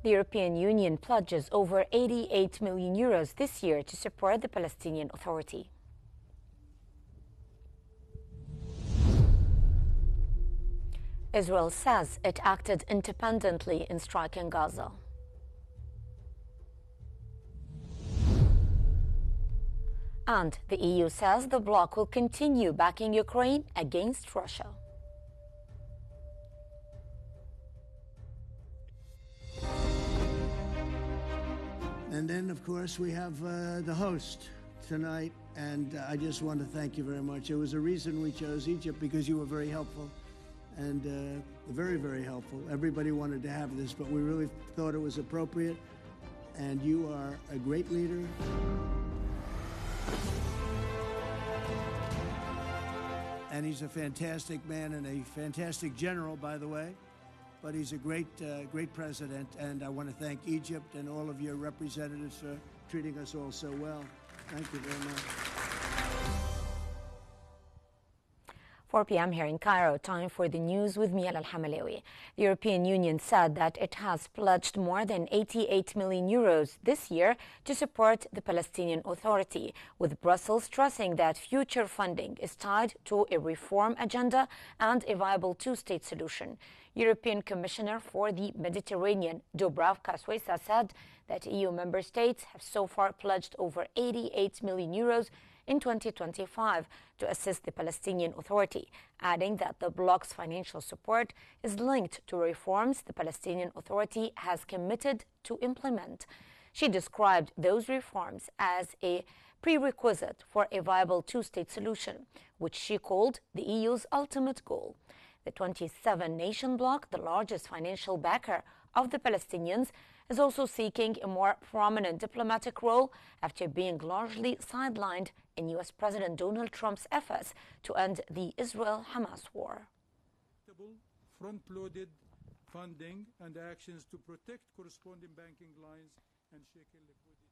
The European Union pledges over €88 million this year to support the Palestinian Authority. Israel says it acted independently in striking Gaza. And the EU says the bloc will continue backing Ukraine against Russia. And then, of course, we have the host tonight, and I just want to thank you very much. It was a reason we chose Egypt, because you were very helpful, and very, very helpful. Everybody wanted to have this, but we really thought it was appropriate, and you are a great leader. And he's a fantastic man and a fantastic general, by the way. But he's a great president, and I want to thank Egypt and all of your representatives for treating us all so well. Thank you very much. 4 p.m. here in Cairo, time for the news with me, Al-Hamalawi. The European Union said that it has pledged more than €88 million this year to support the Palestinian Authority, with Brussels stressing that future funding is tied to a reform agenda and a viable two-state solution. European Commissioner for the Mediterranean, Dubravka Suica, said that EU member states have so far pledged over €88 million in 2025 to assist the Palestinian Authority, adding that the bloc's financial support is linked to reforms the Palestinian Authority has committed to implement. She described those reforms as a prerequisite for a viable two-state solution, which she called the EU's ultimate goal. The 27-nation bloc, the largest financial backer of the Palestinians, is also seeking a more prominent diplomatic role after being largely sidelined in U.S. President Donald Trump's efforts to end the Israel-Hamas war. Front-loaded funding and actions to protect corresponding banking lines and shekel liquidity.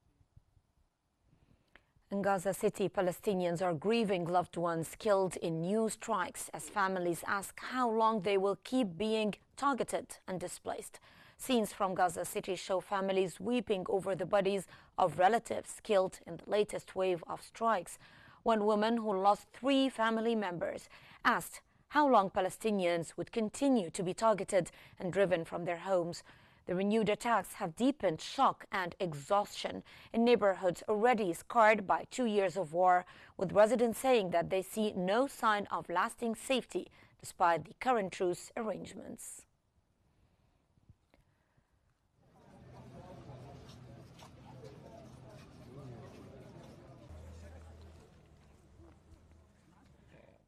In Gaza City, Palestinians are grieving loved ones killed in new strikes as families ask how long they will keep being targeted and displaced. Scenes from Gaza City show families weeping over the bodies of relatives killed in the latest wave of strikes. One woman who lost 3 family members asked how long Palestinians would continue to be targeted and driven from their homes. The renewed attacks have deepened shock and exhaustion in neighborhoods already scarred by 2 years of war, with residents saying that they see no sign of lasting safety despite the current truce arrangements.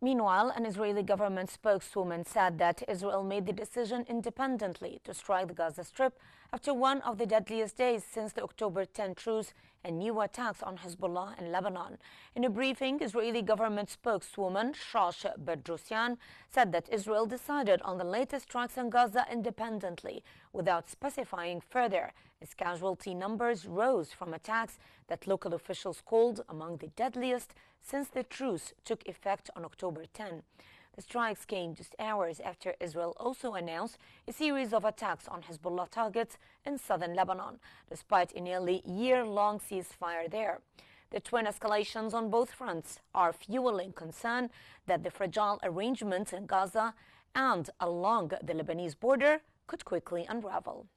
Meanwhile, an Israeli government spokeswoman said that Israel made the decision independently to strike the Gaza Strip after one of the deadliest days since the October 10 truce and new attacks on Hezbollah in Lebanon. In a briefing, Israeli government spokeswoman Shosh Bedrosian said that Israel decided on the latest strikes on Gaza independently, without specifying further, as casualty numbers rose from attacks that local officials called among the deadliest since the truce took effect on October 10. The strikes came just hours after Israel also announced a series of attacks on Hezbollah targets in southern Lebanon, despite a nearly year-long ceasefire there. The twin escalations on both fronts are fueling concern that the fragile arrangements in Gaza and along the Lebanese border could quickly unravel.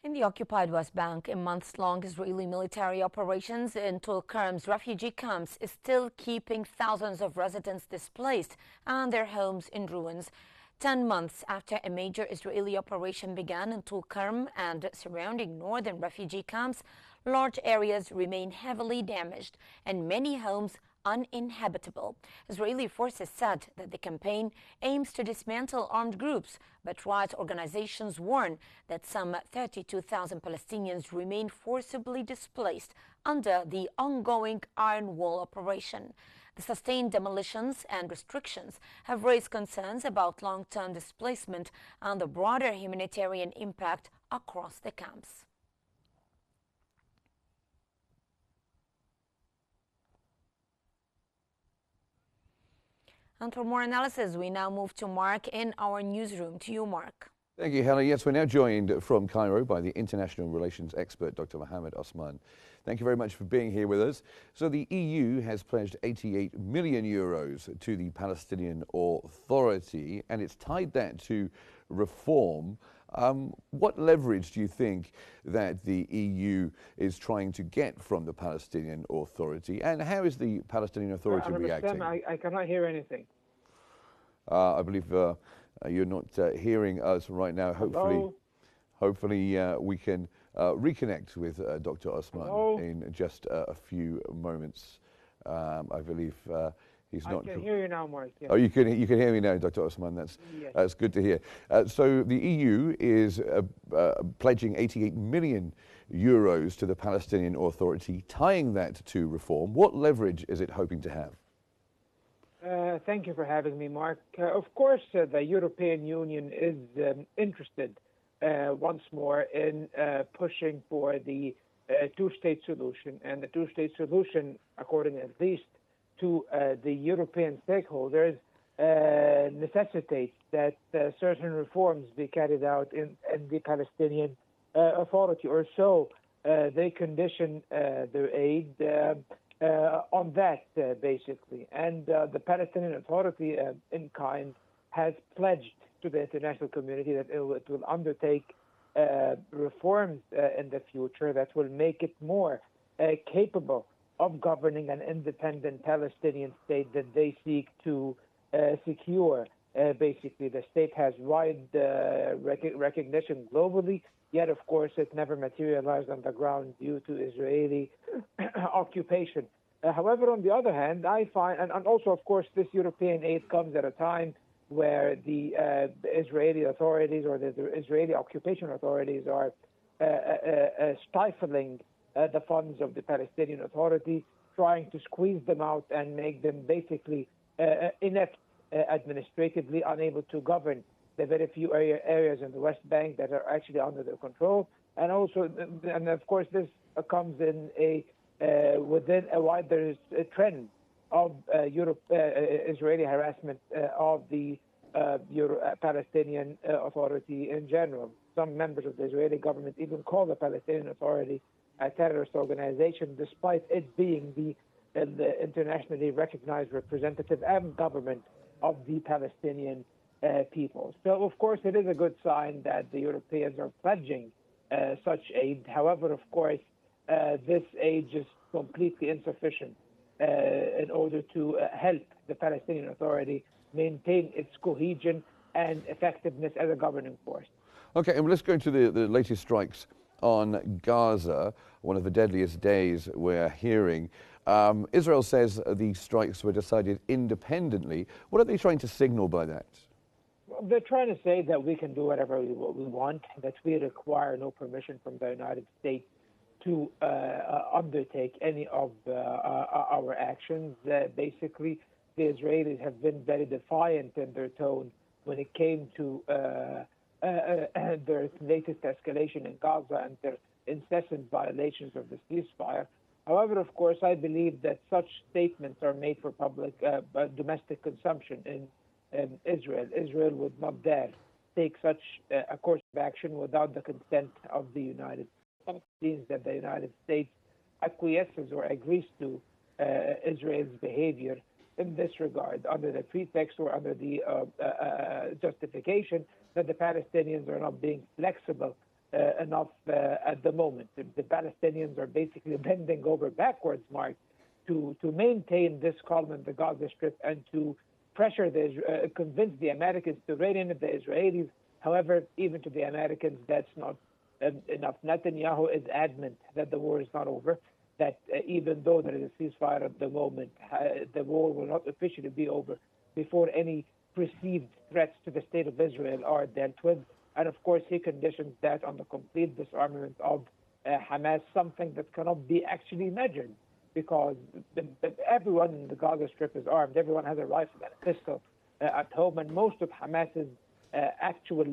In the occupied West Bank, a months-long Israeli military operations in Tulkarm's refugee camps is still keeping thousands of residents displaced and their homes in ruins. 10 months after a major Israeli operation began in Tulkarm and surrounding northern refugee camps, large areas remain heavily damaged and many homes uninhabitable. Israeli forces said that the campaign aims to dismantle armed groups, but rights organizations warn that some 32,000 Palestinians remain forcibly displaced under the ongoing Iron Wall operation. The sustained demolitions and restrictions have raised concerns about long-term displacement and the broader humanitarian impact across the camps. And for more analysis, we now move to Mark in our newsroom. To you, Mark. Thank you, Helen. Yes, we're now joined from Cairo by the international relations expert, Dr. Mohammed Osman. Thank you very much for being here with us. So the EU has pledged 88 million euros to the Palestinian Authority, and it's tied that to reform. What leverage do you think that the EU is trying to get from the Palestinian Authority, and how is the Palestinian Authority reacting? I cannot hear anything. I believe you're not hearing us right now. Hopefully we can reconnect with Dr. Osman in just a few moments. I believe he's not. I can hear you now, Mark. Yeah. Oh, you can hear me now, Dr. Osman. That's good to hear. So the EU is pledging 88 million euros to the Palestinian Authority, tying that to reform. What leverage is it hoping to have? Thank you for having me, Mark. Of course, the European Union is interested once more in pushing for the two-state solution. And the two-state solution, according at least to the European stakeholders, necessitates that certain reforms be carried out in the Palestinian Authority, or so they condition their aid on that, basically. And the Palestinian Authority, in kind, has pledged to the international community that it will undertake reforms in the future that will make it more capable of governing an independent Palestinian state that they seek to secure. Basically, the state has wide recognition globally, yet, of course, it never materialized on the ground due to Israeli occupation. However, on the other hand, I find, and also, of course, this European aid comes at a time where the Israeli authorities or the Israeli occupation authorities are stifling the funds of the Palestinian Authority, trying to squeeze them out and make them basically inept administratively, unable to govern the very few areas in the West Bank that are actually under their control. And also, and of course, this comes in within a wider trend of Israeli harassment of the Palestinian Authority in general. Some members of the Israeli government even call the Palestinian Authority a terrorist organization, despite it being the internationally recognized representative and government of the Palestinian people. So, of course, it is a good sign that the Europeans are pledging such aid. However, of course, this aid is completely insufficient in order to help the Palestinian Authority maintain its cohesion and effectiveness as a governing force. Okay, and let's go to the latest strikes on Gaza, one of the deadliest days we're hearing. Israel says these strikes were decided independently. What are they trying to signal by that? Well, they're trying to say that we can do whatever we want, that we require no permission from the United States to undertake any of our actions. Basically, the Israelis have been very defiant in their tone when it came to their latest escalation in Gaza and their incessant violations of the ceasefire. However, of course, I believe that such statements are made for public domestic consumption in Israel. Israel would not dare take such a course of action without the consent of the United States. It seems that the United States acquiesces or agrees to Israel's behavior in this regard, under the pretext or under the justification that the Palestinians are not being flexible enough at the moment. The Palestinians are basically bending over backwards, Mark, to maintain this calm in the Gaza Strip and to pressure convince the Americans to rein in the Israelis. However, even to the Americans, that's not enough. Netanyahu is adamant that the war is not over, that even though there is a ceasefire at the moment, the war will not officially be over before any perceived threats to the state of Israel are dealt with. And of course, he conditions that on the complete disarmament of Hamas, something that cannot be actually measured, because everyone in the Gaza Strip is armed. Everyone has a rifle and a pistol at home, and most of Hamas's actual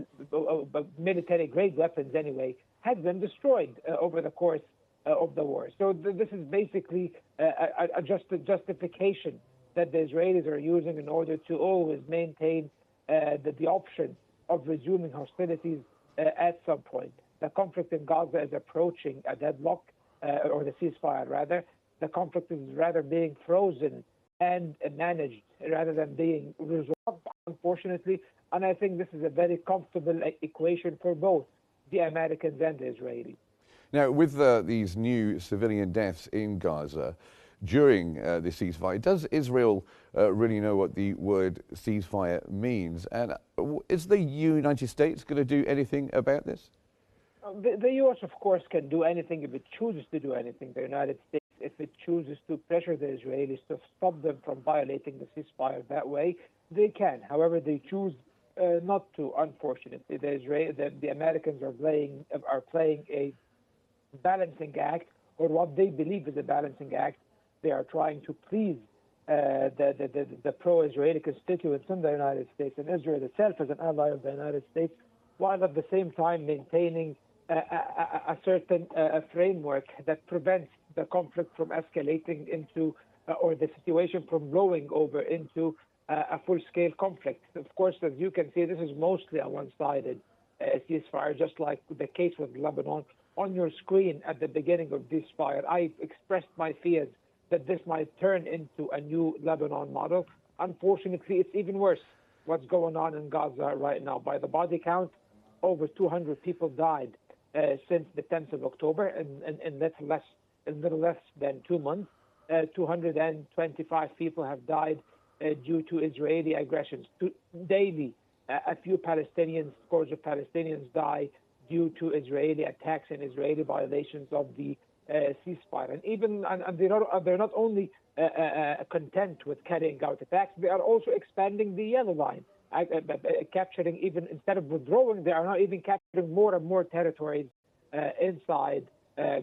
military-grade weapons, anyway, have been destroyed over the course of the war. So this is basically a justification that the Israelis are using in order to always maintain the option of resuming hostilities at some point. The conflict in Gaza is approaching a deadlock, or the ceasefire rather. The conflict is rather being frozen and managed rather than being resolved, unfortunately. And I think this is a very comfortable equation for both the Americans and the Israelis. Now, with these new civilian deaths in Gaza during the ceasefire, does Israel really know what the word ceasefire means? And is the United States going to do anything about this? The U.S., of course, can do anything if it chooses to do anything. The United States, if it chooses to pressure the Israelis to stop them from violating the ceasefire that way, they can. However, they choose not to, unfortunately. The Americans are playing a balancing act, or what they believe is a balancing act. They are trying to please the pro-Israeli constituents in the United States and Israel itself as an ally of the United States, while at the same time maintaining a certain framework that prevents the conflict from escalating into, or the situation from blowing over into a full-scale conflict. Of course, as you can see, this is mostly a one-sided ceasefire, just like the case with Lebanon. On your screen at the beginning of this fire, I expressed my fears that this might turn into a new Lebanon model. Unfortunately, it's even worse what's going on in Gaza right now. By the body count, over 200 people died since the 10th of October in little less than 2 months. 225 people have died due to Israeli aggressions. Daily, a few Palestinians, scores of Palestinians die due to Israeli attacks and Israeli violations of the ceasefire. And they're not only content with carrying out attacks, they are also expanding the yellow line, capturing, even instead of withdrawing, they are now even capturing more and more territories inside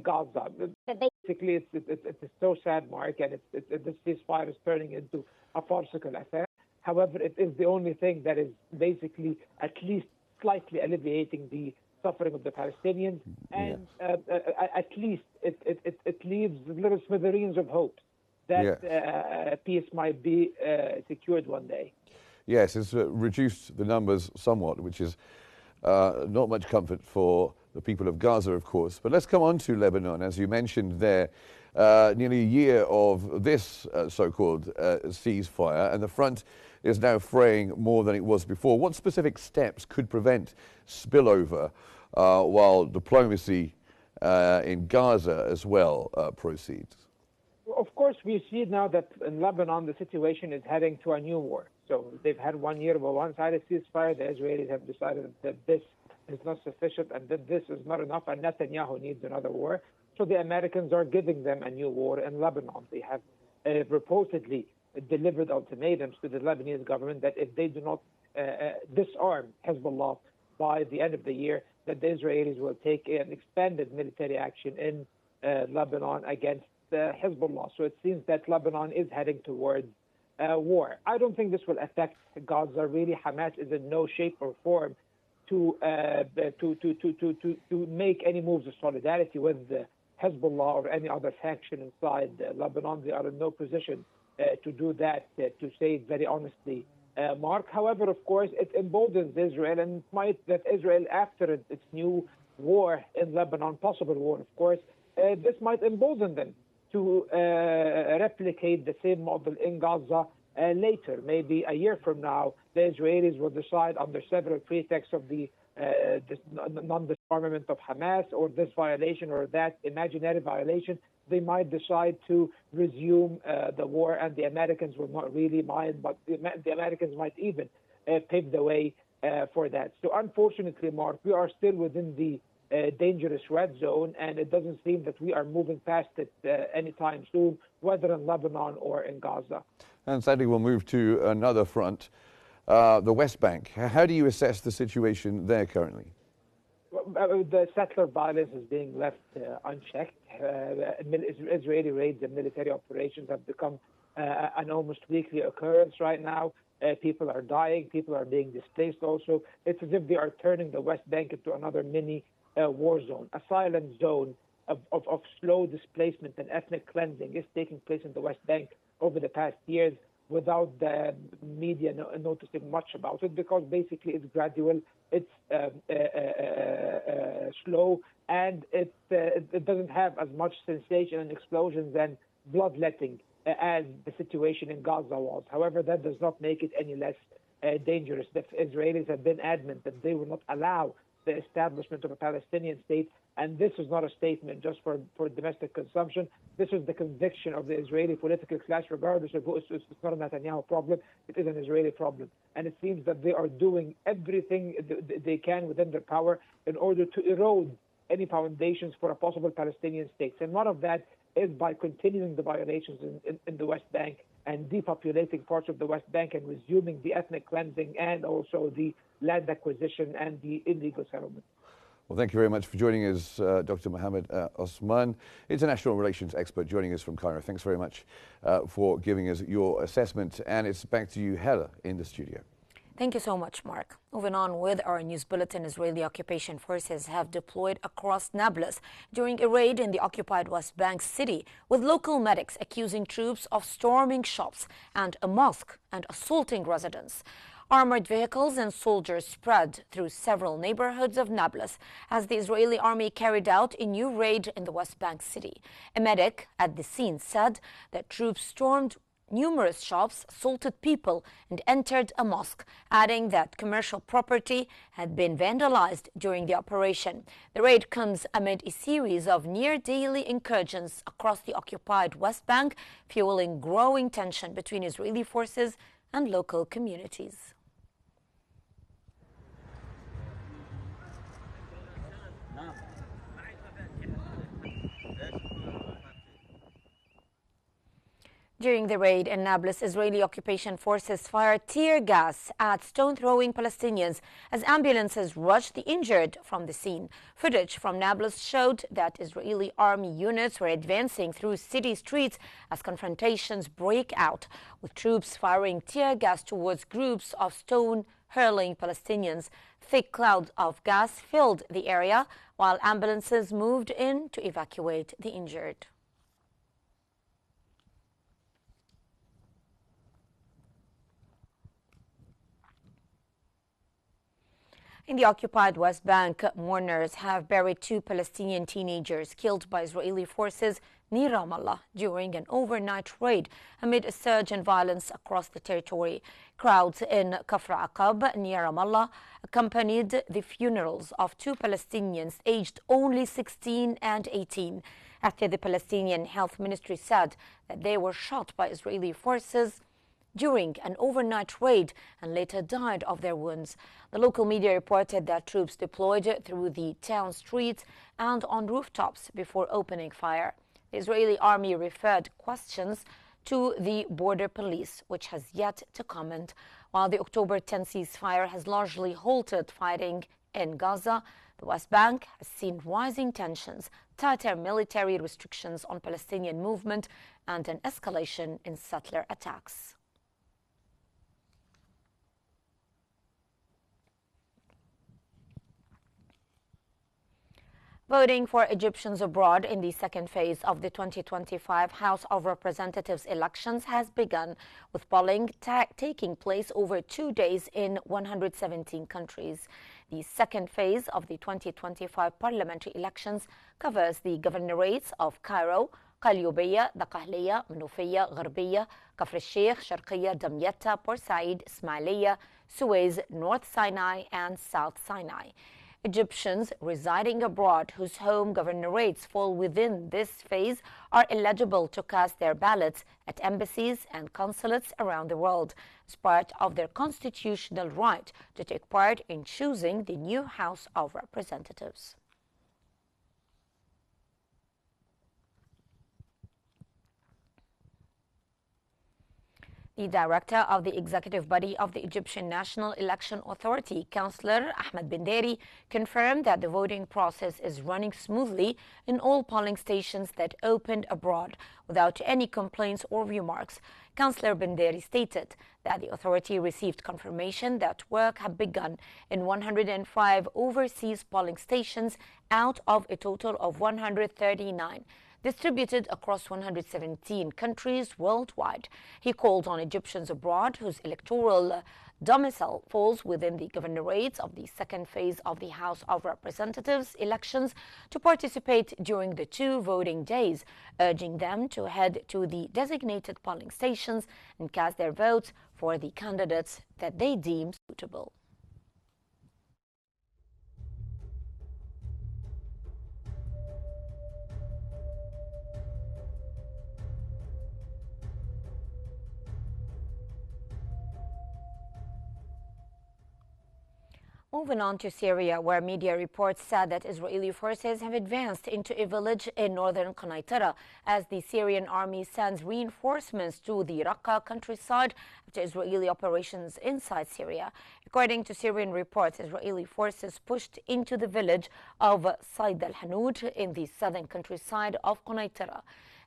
Gaza. Basically, it's so sad, Mark, and this ceasefire is turning into a farcical affair. However, it is the only thing that is basically at least slightly alleviating the suffering of the Palestinians, and at least it leaves little smithereens of hope that peace might be secured one day. Yes, it's reduced the numbers somewhat, which is not much comfort for the people of Gaza, of course. But let's come on to Lebanon. As you mentioned there, nearly a year of this so-called ceasefire, and the front is now fraying more than it was before. What specific steps could prevent spillover while diplomacy in Gaza as well proceeds? Of course, we see now that in Lebanon the situation is heading to a new war. So they've had 1 year of a one-sided ceasefire. The Israelis have decided that this is not sufficient and that this is not enough, and Netanyahu needs another war. So the Americans are giving them a new war in Lebanon. They have reportedly delivered ultimatums to the Lebanese government that if they do not disarm Hezbollah by the end of the year, that the Israelis will take an expanded military action in Lebanon against Hezbollah. So it seems that Lebanon is heading towards war. I don't think this will affect Gaza. Really, Hamas is in no shape or form to make any moves of solidarity with Hezbollah or any other faction inside Lebanon. They are in no position to do that, to say it very honestly, Mark. However, of course, it emboldens Israel, and might that Israel, after its new war in Lebanon, possible war, of course, this might embolden them to replicate the same model in Gaza later. Maybe a year from now, the Israelis will decide under several pretexts of the non-disarmament of Hamas or this violation or that imaginary violation, they might decide to resume the war, and the Americans will not really mind, but the Americans might even pave the way for that. So unfortunately, Mark, we are still within the dangerous red zone, and it doesn't seem that we are moving past it anytime soon, whether in Lebanon or in Gaza. And sadly, we'll move to another front, the West Bank. How do you assess the situation there currently? The settler violence is being left unchecked. Israeli raids and military operations have become an almost weekly occurrence right now. People are dying. People are being displaced also. It's as if they are turning the West Bank into another mini war zone. A silent zone of slow displacement and ethnic cleansing is taking place in the West Bank over the past years. without the media noticing much about it, because basically it's gradual, it's slow, and it doesn't have as much sensation and explosions and bloodletting as the situation in Gaza was. However, that does not make it any less dangerous. The Israelis have been adamant that they will not allow the establishment of a Palestinian state, and this is not a statement just for domestic consumption. This is the conviction of the Israeli political class, regardless of who. It's not a Netanyahu problem, it is an Israeli problem. And it seems that they are doing everything they can within their power in order to erode any foundations for a possible Palestinian state. And one of that is by continuing the violations in the West Bank and depopulating parts of the West Bank and resuming the ethnic cleansing and also the land acquisition and the illegal settlement. Well, thank you very much for joining us, Dr. Mohammed Osman, international relations expert, joining us from Cairo. Thanks very much for giving us your assessment. And it's back to you, Hella, in the studio. Thank you so much, Mark. Moving on with our news bulletin, Israeli occupation forces have deployed across Nablus during a raid in the occupied West Bank city, with local medics accusing troops of storming shops and a mosque and assaulting residents. Armored vehicles and soldiers spread through several neighborhoods of Nablus as the Israeli army carried out a new raid in the West Bank city. A medic at the scene said that troops stormed numerous shops, assaulted people, and entered a mosque, adding that commercial property had been vandalized during the operation. The raid comes amid a series of near-daily incursions across the occupied West Bank, fueling growing tension between Israeli forces and local communities. During the raid in Nablus, Israeli occupation forces fired tear gas at stone-throwing Palestinians as ambulances rushed the injured from the scene. Footage from Nablus showed that Israeli army units were advancing through city streets as confrontations break out, with troops firing tear gas towards groups of stone-hurling Palestinians. Thick clouds of gas filled the area while ambulances moved in to evacuate the injured. In the occupied West Bank, mourners have buried two Palestinian teenagers killed by Israeli forces near Ramallah during an overnight raid amid a surge in violence across the territory. Crowds in Kafr Aqab near Ramallah accompanied the funerals of two Palestinians aged only 16 and 18 after the Palestinian Health Ministry said that they were shot by Israeli forces during an overnight raid and later died of their wounds. The local media reported that troops deployed through the town streets and on rooftops before opening fire. The Israeli army referred questions to the border police, which has yet to comment. While the October 10 ceasefire has largely halted fighting in Gaza, the West Bank has seen rising tensions, tighter military restrictions on Palestinian movement, and an escalation in settler attacks. Voting for Egyptians abroad in the second phase of the 2025 House of Representatives elections has begun, with polling taking place over 2 days in 117 countries. The second phase of the 2025 parliamentary elections covers the governorates of Cairo, قليوبية, دقهلية, منوفية, غربية, كفر الشيخ, شرقية, دمياط, Port Said, Ismailia, Suez, North Sinai, and South Sinai. Egyptians residing abroad whose home governorates fall within this phase are eligible to cast their ballots at embassies and consulates around the world as part of their constitutional right to take part in choosing the new House of Representatives. The director of the executive body of the Egyptian National Election Authority, Councillor Ahmed Benderi, confirmed that the voting process is running smoothly in all polling stations that opened abroad without any complaints or remarks. Councillor Benderi stated that the authority received confirmation that work had begun in 105 overseas polling stations out of a total of 139. distributed across 117 countries worldwide. He called on Egyptians abroad whose electoral domicile falls within the governorates of the second phase of the House of Representatives elections to participate during the 2 voting days, urging them to head to the designated polling stations and cast their votes for the candidates that they deem suitable. Moving on to Syria, where media reports said that Israeli forces have advanced into a village in northern Quneitra as the Syrian army sends reinforcements to the Raqqa countryside after Israeli operations inside Syria. According to Syrian reports, Israeli forces pushed into the village of Said al-Hanoud in the southern countryside of Quneitra.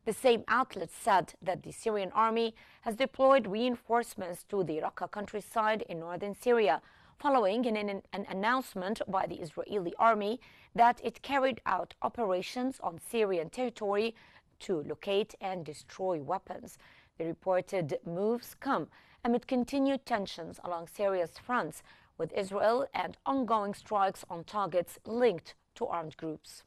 The same outlet said that the Syrian army has deployed reinforcements to the Raqqa countryside in northern Syria, following an announcement by the Israeli army that it carried out operations on Syrian territory to locate and destroy weapons. The reported moves come amid continued tensions along Syria's fronts with Israel and ongoing strikes on targets linked to armed groups.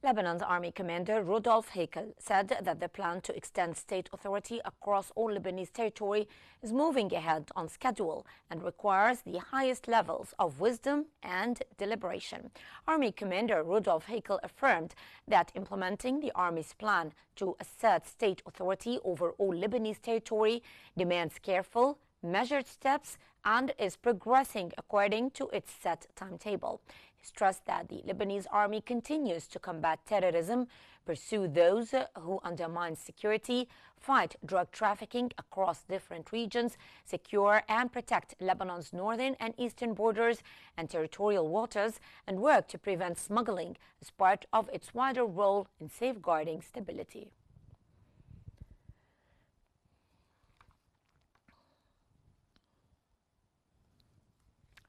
Lebanon's army commander Rudolf Hakel said that the plan to extend state authority across all Lebanese territory is moving ahead on schedule and requires the highest levels of wisdom and deliberation. Army Commander Rudolf Hakel affirmed that implementing the army's plan to assert state authority over all Lebanese territory demands careful, measured steps and is progressing according to its set timetable. He stressed that the Lebanese army continues to combat terrorism, pursue those who undermine security, fight drug trafficking across different regions, secure and protect Lebanon's northern and eastern borders and territorial waters, and work to prevent smuggling as part of its wider role in safeguarding stability.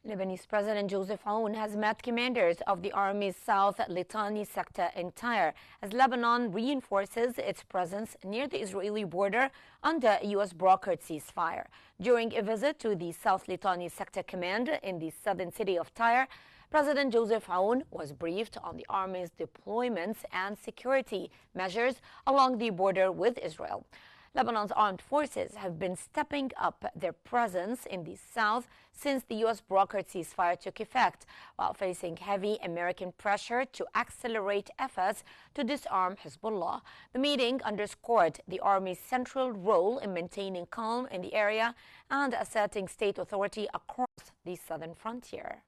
Lebanese President Joseph Aoun has met commanders of the Army's South Litani sector in Tyre as Lebanon reinforces its presence near the Israeli border under a U.S.-brokered ceasefire. During a visit to the South Litani sector command in the southern city of Tyre, President Joseph Aoun was briefed on the Army's deployments and security measures along the border with Israel. Lebanon's armed forces have been stepping up their presence in the south since the U.S.-brokered ceasefire took effect, while facing heavy American pressure to accelerate efforts to disarm Hezbollah. The meeting underscored the Army's central role in maintaining calm in the area and asserting state authority across the southern frontier.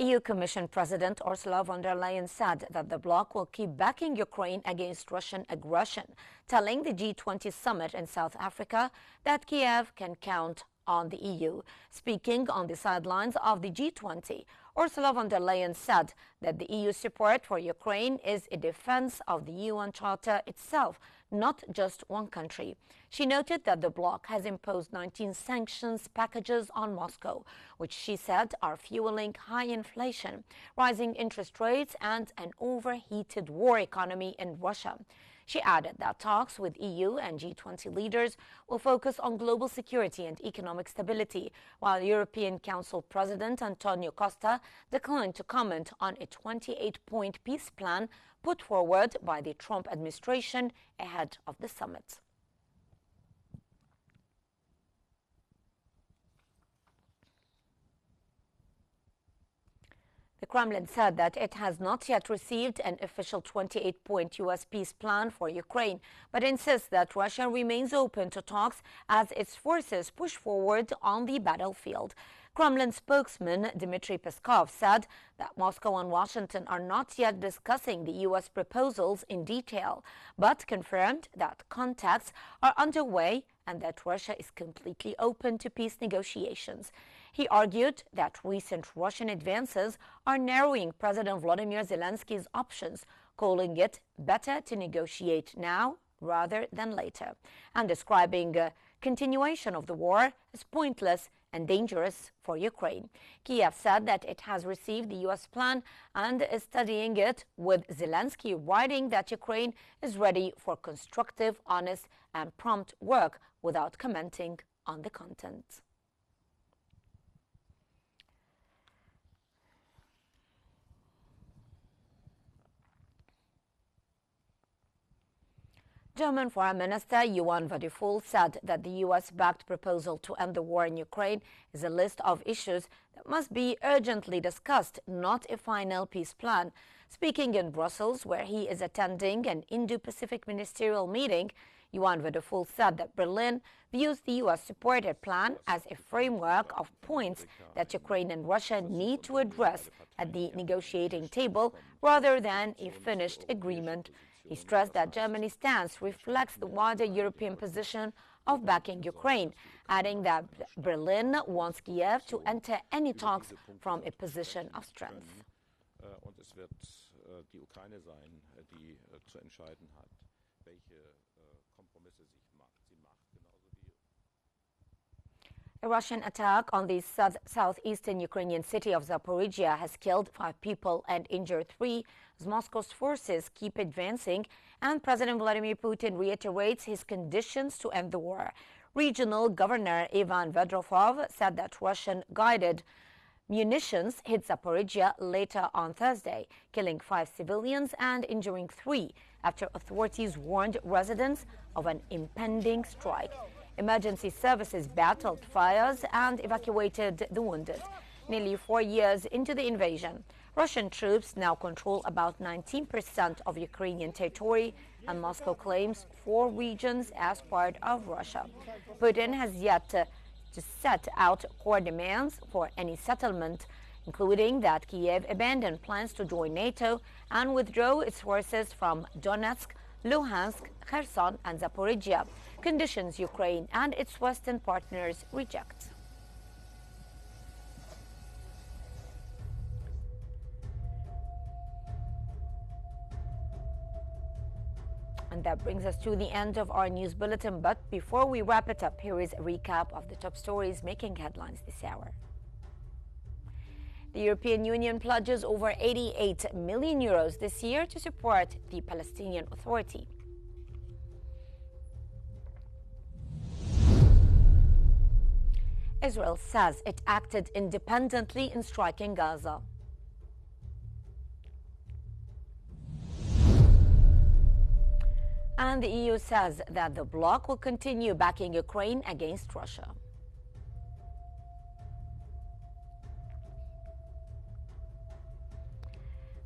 EU Commission President Ursula von der Leyen said that the bloc will keep backing Ukraine against Russian aggression, telling the G20 summit in South Africa that Kiev can count on the EU. Speaking on the sidelines of the G20, Ursula von der Leyen said that the EU support for Ukraine is a defense of the UN Charter itself, not just one country. She noted that the bloc has imposed 19 sanctions packages on Moscow, which she said are fueling high inflation, rising interest rates, and an overheated war economy in Russia. She added that talks with EU and G20 leaders will focus on global security and economic stability, while European Council President Antonio Costa declined to comment on a 28-point peace plan put forward by the Trump administration ahead of the summit. The Kremlin said that it has not yet received an official 28-point U.S. peace plan for Ukraine, but insists that Russia remains open to talks as its forces push forward on the battlefield. Kremlin spokesman Dmitry Peskov said that Moscow and Washington are not yet discussing the U.S. proposals in detail, but confirmed that contacts are underway and that Russia is completely open to peace negotiations. He argued that recent Russian advances are narrowing President Volodymyr Zelensky's options, calling it better to negotiate now rather than later, and describing a continuation of the war as pointless and dangerous for Ukraine. Kiev said that it has received the U.S. plan and is studying it, with Zelensky writing that Ukraine is ready for constructive, honest, and prompt work without commenting on the content. German Foreign Minister Johann Vadeful said that the U.S.-backed proposal to end the war in Ukraine is a list of issues that must be urgently discussed, not a final peace plan. Speaking in Brussels, where he is attending an Indo-Pacific ministerial meeting, Johann Vadeful said that Berlin views the U.S.-supported plan as a framework of points that Ukraine and Russia need to address at the negotiating table rather than a finished agreement. He stressed that Germany's stance reflects the wider European position of backing Ukraine, adding that Berlin wants Kiev to enter any talks from a position of strength. Und es wird die Ukraine sein, die zu entscheiden hat, welche Kompromisse sie macht. A Russian attack on the southeastern Ukrainian city of Zaporizhia has killed 5 people and injured 3 as Moscow's forces keep advancing, and President Vladimir Putin reiterates his conditions to end the war. Regional Governor Ivan Vedrofov said that Russian-guided munitions hit Zaporizhia later on Thursday, killing 5 civilians and injuring 3 after authorities warned residents of an impending strike. Emergency services battled fires and evacuated the wounded. Nearly 4 years into the invasion, Russian troops now control about 19% of Ukrainian territory, and Moscow claims 4 regions as part of Russia. Putin has yet to set out core demands for any settlement, including that Kiev abandon plans to join NATO and withdraw its forces from Donetsk, Luhansk, Kherson, and Zaporizhia, conditions Ukraine and its Western partners reject. And that brings us to the end of our news bulletin. But before we wrap it up, here is a recap of the top stories making headlines this hour. The European Union pledges over 88 million euros this year to support the Palestinian Authority. Israel says it acted independently in striking Gaza. And the EU says that the bloc will continue backing Ukraine against Russia.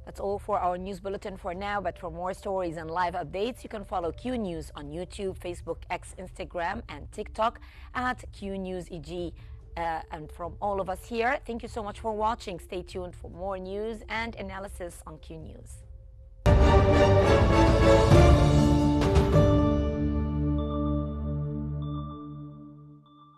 That's all for our news bulletin for now, but for more stories and live updates, you can follow Q News on YouTube, Facebook, X, Instagram, and TikTok at QNewsEG. And from all of us here, thank you so much for watching. Stay tuned for more news and analysis on Q News.